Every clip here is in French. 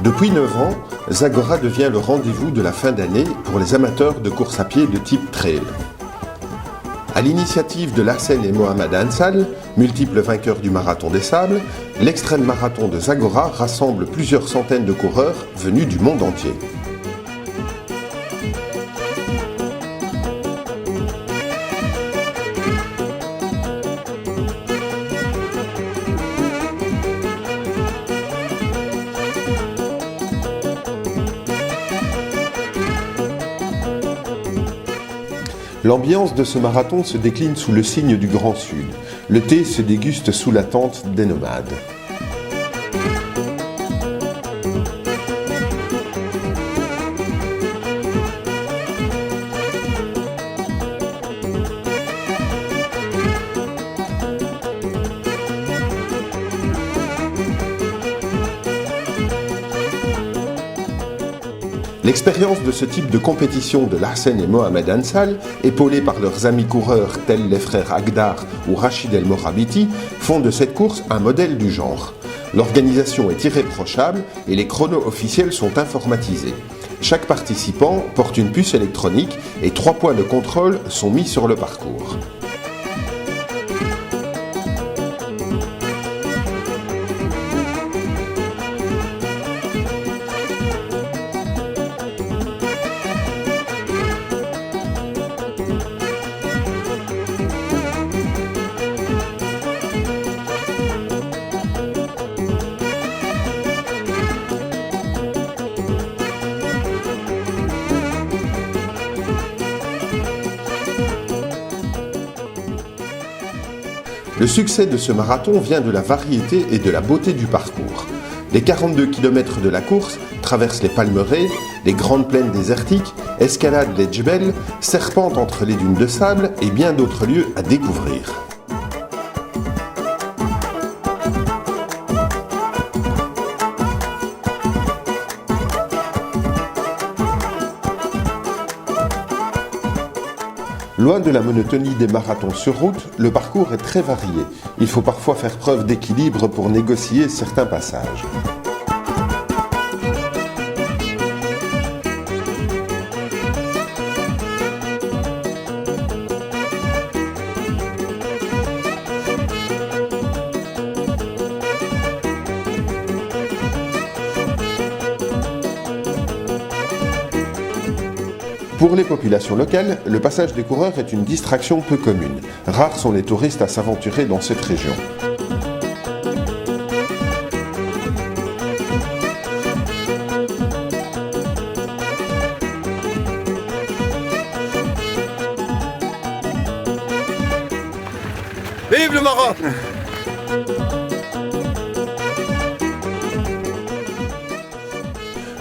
Depuis 9 ans, Zagora devient le rendez-vous de la fin d'année pour les amateurs de course à pied de type trail. À l'initiative de Larsen et Mohamed Ansal, multiples vainqueurs du Marathon des Sables, l'extrême marathon de Zagora rassemble plusieurs centaines de coureurs venus du monde entier. L'ambiance de ce marathon se décline sous le signe du Grand Sud. Le thé se déguste sous la tente des nomades. L'expérience de ce type de compétition de Larsen et Mohamed Ansal, épaulés par leurs amis coureurs tels les frères Agdar ou Rachid El Morabiti, font de cette course un modèle du genre. L'organisation est irréprochable et les chronos officiels sont informatisés. Chaque participant porte une puce électronique et 3 points de contrôle sont mis sur le parcours. Le succès de ce marathon vient de la variété et de la beauté du parcours. Les 42 km de la course traversent les palmeraies, les grandes plaines désertiques, escaladent les djebels, serpentent entre les dunes de sable et bien d'autres lieux à découvrir. Loin de la monotonie des marathons sur route, le parcours est très varié. Il faut parfois faire preuve d'équilibre pour négocier certains passages. Pour les populations locales, le passage des coureurs est une distraction peu commune. Rares sont les touristes à s'aventurer dans cette région. Vive le Maroc!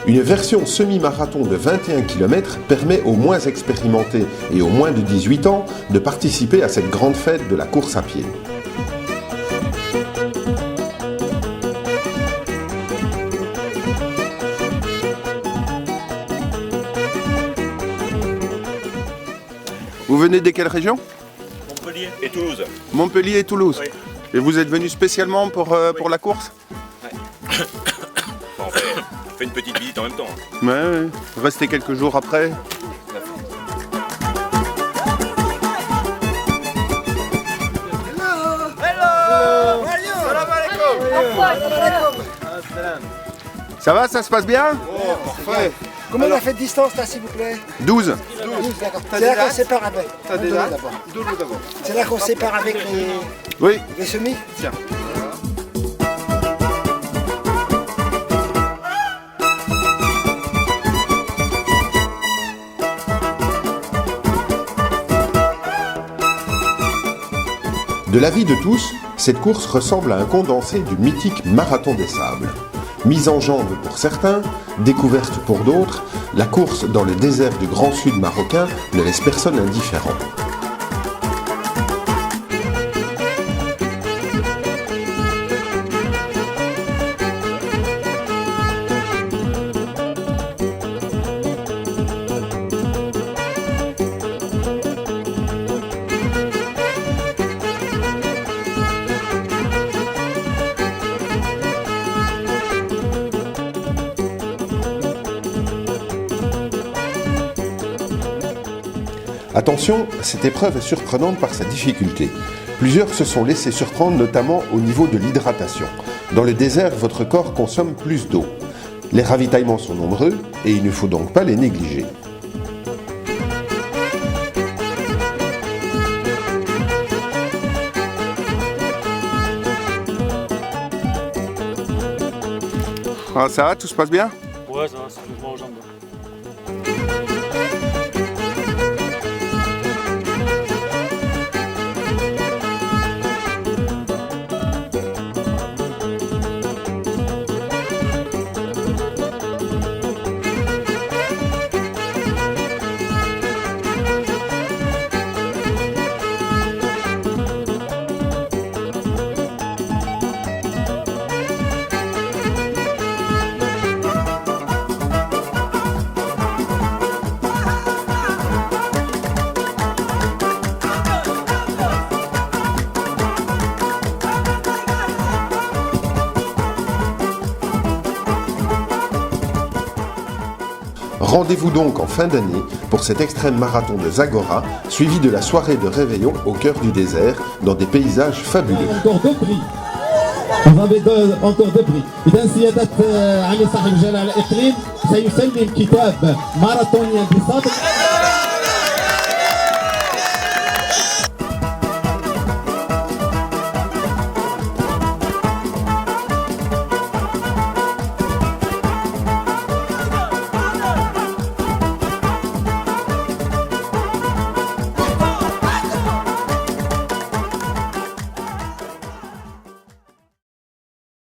Une version semi-marathon de 21 km permet aux moins expérimentés et aux moins de 18 ans de participer à cette grande fête de la course à pied. Vous venez de quelle région? Montpellier et Toulouse. Montpellier et Toulouse. Oui. Et vous êtes venu spécialement pour la course? On fait une petite visite en même temps. Ouais. Restez quelques jours après. Ça va, ça se passe bien? Oh, parfait. Combien on a fait de distance là, s'il vous plaît? 12. 12, d'accord. C'est là qu'on sépare avec. T'as des dates? D'abord. C'est là qu'on sépare avec Oui. les semis? Tiens. De l'avis de tous, cette course ressemble à un condensé du mythique Marathon des Sables. Mise en jambe pour certains, découverte pour d'autres, la course dans le désert du Grand Sud marocain ne laisse personne indifférent. Attention, cette épreuve est surprenante par sa difficulté. Plusieurs se sont laissés surprendre notamment au niveau de l'hydratation. Dans le désert, votre corps consomme plus d'eau. Les ravitaillements sont nombreux et il ne faut donc pas les négliger. Ah, ça va, tout se passe bien? Ouais, ça va, c'est le aux jambes. Rendez-vous donc en fin d'année pour cet extrême marathon de Zagora, suivi de la soirée de réveillon au cœur du désert, dans des paysages fabuleux. Encore deux prix. Vous avez encore deux prix. إذا سيادة علي صاحب جلالة الإقليم سيسلم كتاب ماراثونيا بصدق